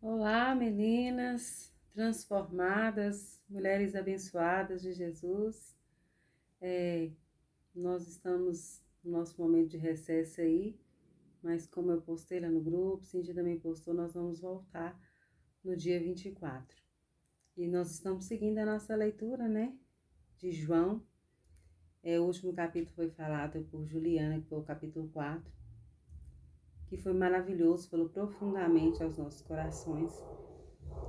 Olá, meninas transformadas, mulheres abençoadas de Jesus. Nós estamos no nosso momento de recesso aí, mas como eu postei lá no grupo, Cindy também postou, nós vamos voltar no dia 24. E nós estamos seguindo a nossa leitura, né, de João. O último capítulo foi falado por Juliana, que foi o capítulo 4, que foi maravilhoso, falou profundamente aos nossos corações.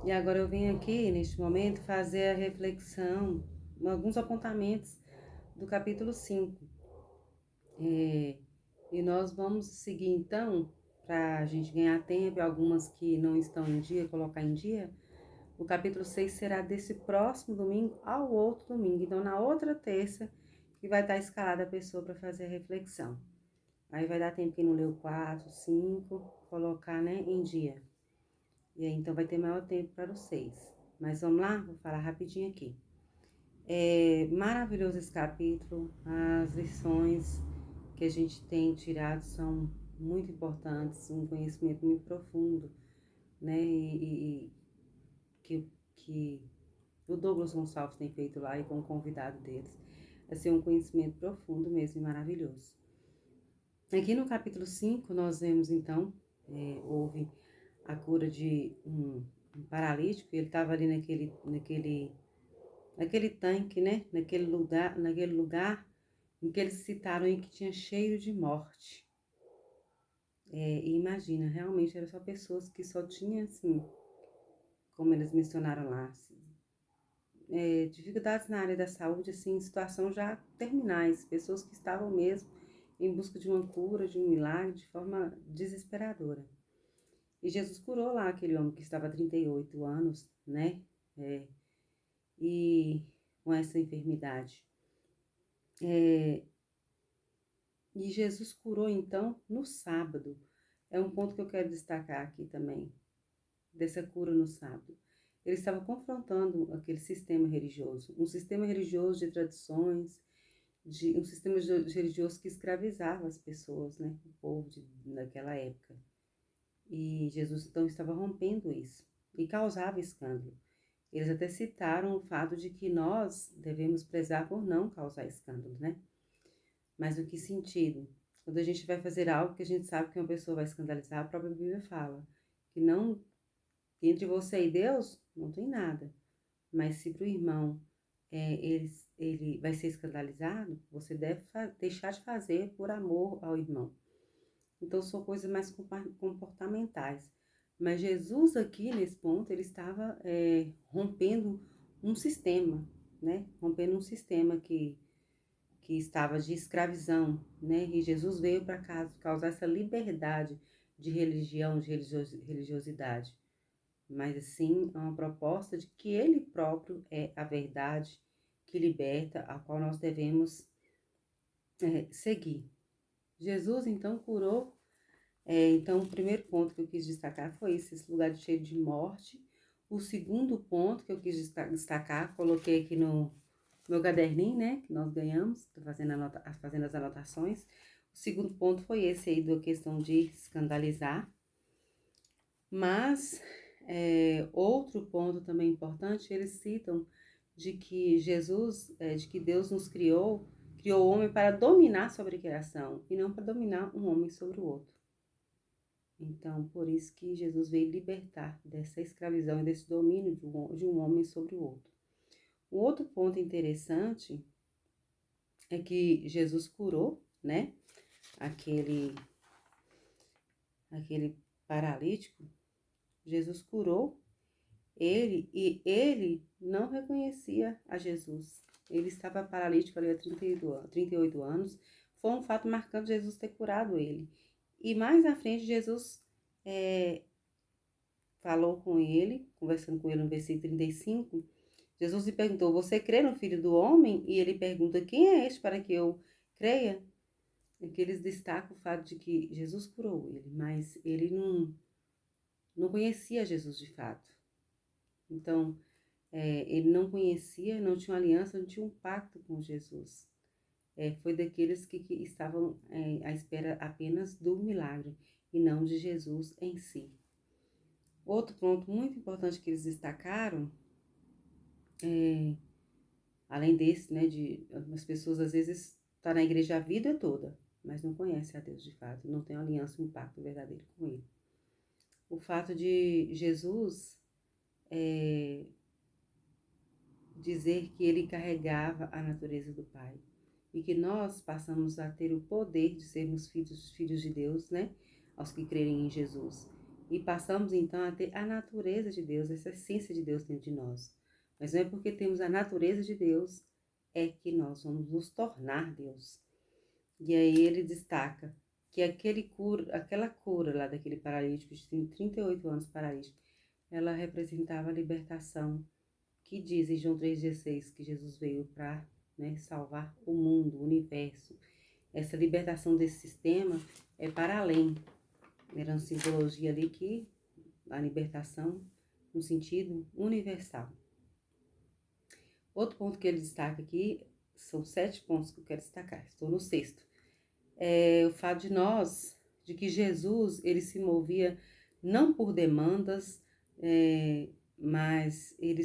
E agora eu venho aqui, neste momento, fazer a reflexão, alguns apontamentos do capítulo 5. E nós vamos seguir então, para a gente ganhar tempo, e algumas que não estão em dia, colocar em dia. O capítulo 6 será desse próximo domingo ao outro domingo. Então, na outra terça, que vai estar escalada a pessoa para fazer a reflexão. Aí vai dar tempo quem não leu 4, 5, colocar, né, em dia. E aí, então, vai ter maior tempo para os 6. Mas vamos lá? Vou falar rapidinho aqui. É maravilhoso esse capítulo, as lições que a gente tem tirado são muito importantes, um conhecimento muito profundo, né? E que o Douglas Gonçalves tem feito lá e com o convidado deles. Vai ser um conhecimento profundo mesmo e maravilhoso. Aqui no capítulo 5, nós vemos então, houve a cura de um paralítico, ele estava ali naquele tanque, né? Naquele lugar em que eles citaram em que tinha cheiro de morte. E imagina, realmente eram só pessoas que só tinham, assim, como eles mencionaram lá, assim, dificuldades na área da saúde, assim, em situação já terminais, pessoas que estavam mesmo em busca de uma cura, de um milagre, de forma desesperadora. E Jesus curou lá aquele homem que estava há 38 anos, né? É, e com essa enfermidade. E Jesus curou então no sábado. É um ponto que eu quero destacar aqui também, dessa cura no sábado. Ele estava confrontando aquele sistema religioso, um sistema religioso de tradições, um sistema religioso que escravizava as pessoas, né, o povo naquela época. E Jesus então estava rompendo isso e causava escândalo. Eles até citaram o fato de que nós devemos prezar por não causar escândalo, né? Mas no que sentido? Quando a gente vai fazer algo que a gente sabe que uma pessoa vai escandalizar, a própria Bíblia fala que não, que entre você e Deus não tem nada. Mas se para o irmão ele vai ser escandalizado, você deve deixar de fazer por amor ao irmão. Então são coisas mais comportamentais. Mas Jesus aqui, nesse ponto, ele estava rompendo um sistema, né? Rompendo um sistema que estava de escravidão, né? E Jesus veio para causar essa liberdade de religião, de religiosidade, mas sim uma proposta de que Ele próprio é a verdade que liberta, a qual nós devemos seguir. Jesus então curou. Então, o primeiro ponto que eu quis destacar foi esse lugar cheio de morte. O segundo ponto que eu quis destacar, coloquei aqui no meu caderninho, né, que nós ganhamos, tô fazendo as anotações. O segundo ponto foi esse aí da questão de escandalizar. Mas, outro ponto também importante, eles citam de que de que Deus nos criou o homem para dominar sobre a criação e não para dominar um homem sobre o outro. Então, por isso que Jesus veio libertar dessa escravidão e desse domínio de um homem sobre o outro. Um outro ponto interessante é que Jesus curou, né, aquele paralítico. Jesus curou ele e ele não reconhecia a Jesus. Ele estava paralítico ali há 38 anos. Foi um fato marcante Jesus ter curado ele. E mais à frente, Jesus falou com ele, conversando com ele no versículo 35. Jesus lhe perguntou: Você crê no Filho do Homem? E ele pergunta: Quem é este para que eu creia? É que eles destacam o fato de que Jesus curou ele, mas ele não conhecia Jesus de fato. Então, ele não conhecia, não tinha uma aliança, não tinha um pacto com Jesus. Foi daqueles que estavam à espera apenas do milagre e não de Jesus em si. Outro ponto muito importante que eles destacaram, além desse, né, de algumas pessoas às vezes tá na igreja a vida toda, mas não conhece a Deus de fato, não tem uma aliança, um pacto verdadeiro com Ele. O fato de Jesus dizer que Ele carregava a natureza do Pai e que nós passamos a ter o poder de sermos filhos de Deus, né, aos que crerem em Jesus. E passamos então a ter a natureza de Deus, essa essência de Deus dentro de nós. Mas não é porque temos a natureza de Deus é que nós vamos nos tornar Deus. E aí ele destaca que aquela cura lá daquele paralítico de 38 anos paralítico, ela representava a libertação, que diz em João 3,16 que Jesus veio para, né, salvar o mundo, o universo. Essa libertação desse sistema é para além. Era uma simbologia ali que a libertação no sentido universal. Outro ponto que ele destaca aqui, são 7 pontos que eu quero destacar, estou no 6º. É o fato de que Jesus, ele se movia não por demandas, mas ele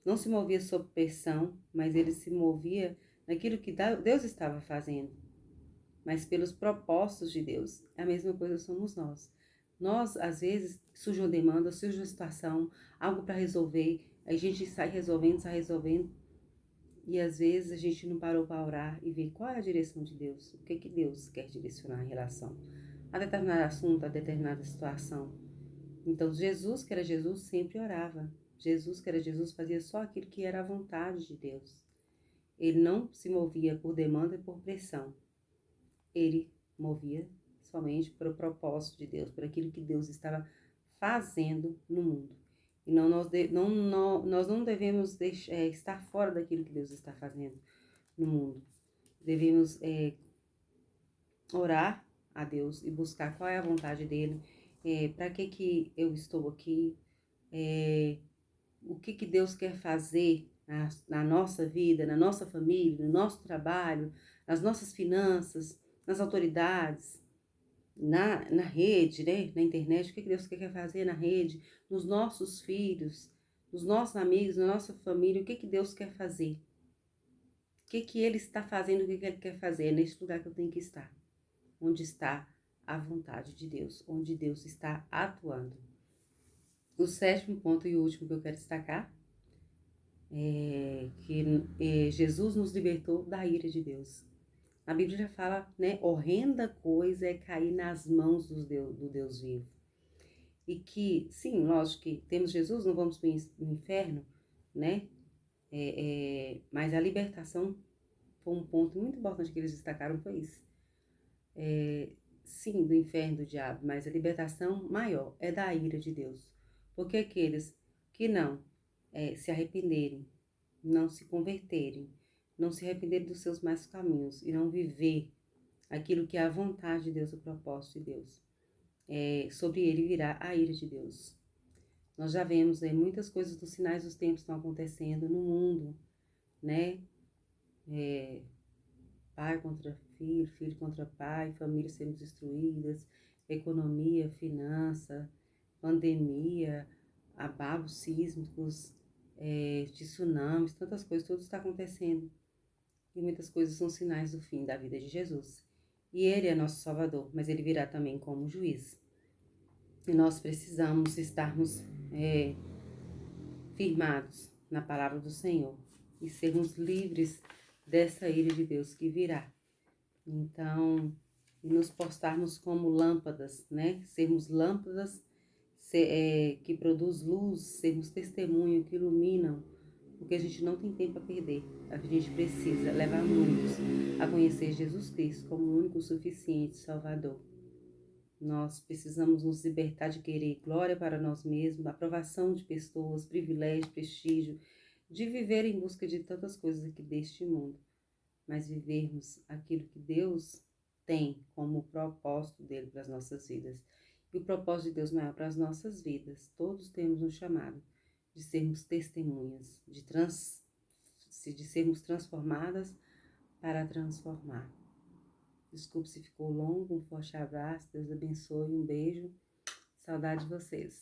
não se movia sob pressão, mas ele se movia naquilo que Deus estava fazendo, mas pelos propósitos de Deus. A mesma coisa somos nós. Nós, às vezes, surge uma demanda, surge uma situação, algo para resolver, a gente sai resolvendo, e às vezes a gente não parou para orar e ver qual é a direção de Deus, o que Deus quer direcionar em relação a determinado assunto, a determinada situação. Então, Jesus, que era Jesus, sempre orava. Jesus, que era Jesus, fazia só aquilo que era a vontade de Deus. Ele não se movia por demanda e por pressão. Ele movia somente para o propósito de Deus, por aquilo que Deus estava fazendo no mundo. E nós não devemos estar fora daquilo que Deus está fazendo no mundo. Devemos orar a Deus e buscar qual é a vontade dele, para que eu estou aqui, o que Deus quer fazer na nossa vida, na nossa família, no nosso trabalho, nas nossas finanças, nas autoridades, na rede, né? Na internet, o que Deus quer fazer na rede, nos nossos filhos, nos nossos amigos, na nossa família, o que Deus quer fazer. O que Ele está fazendo, o que Ele quer fazer, é nesse lugar que eu tenho que estar. Onde está a vontade de Deus, onde Deus está atuando. O 7º ponto e o último que eu quero destacar é que Jesus nos libertou da ira de Deus. A Bíblia já fala, né, horrenda coisa é cair nas mãos do Deus vivo. E que, sim, lógico que temos Jesus, não vamos para o inferno, né? Mas a libertação foi um ponto muito importante que eles destacaram, foi isso. Sim, do inferno do diabo, mas a libertação maior é da ira de Deus. Porque aqueles que não se arrependerem, não se converterem, não se arrependerem dos seus más caminhos e não viver aquilo que é a vontade de Deus, o propósito de Deus, sobre ele virá a ira de Deus. Nós já vemos muitas coisas dos sinais dos tempos estão acontecendo no mundo, né? Pai contra filho, filho contra pai, famílias sendo destruídas, economia, finança, pandemia, abalos sísmicos, tsunamis, tantas coisas, tudo está acontecendo. E muitas coisas são sinais do fim da vida de Jesus. E Ele é nosso Salvador, mas Ele virá também como juiz. E nós precisamos estarmos firmados na palavra do Senhor e sermos livres dessa ira de Deus que virá. Então, nos postarmos como lâmpadas, né? Sermos lâmpadas que produz luz, sermos testemunho que iluminam, porque a gente não tem tempo a perder. A gente precisa levar muitos a conhecer Jesus Cristo como o único suficiente Salvador. Nós precisamos nos libertar de querer glória para nós mesmos, aprovação de pessoas, privilégio, prestígio, de viver em busca de tantas coisas aqui deste mundo, mas vivermos aquilo que Deus tem como propósito dele para as nossas vidas. E o propósito de Deus maior para as nossas vidas. Todos temos um chamado de sermos testemunhas, de sermos transformadas para transformar. Desculpe se ficou longo, um forte abraço, Deus abençoe, um beijo, saúde. Saudade de vocês.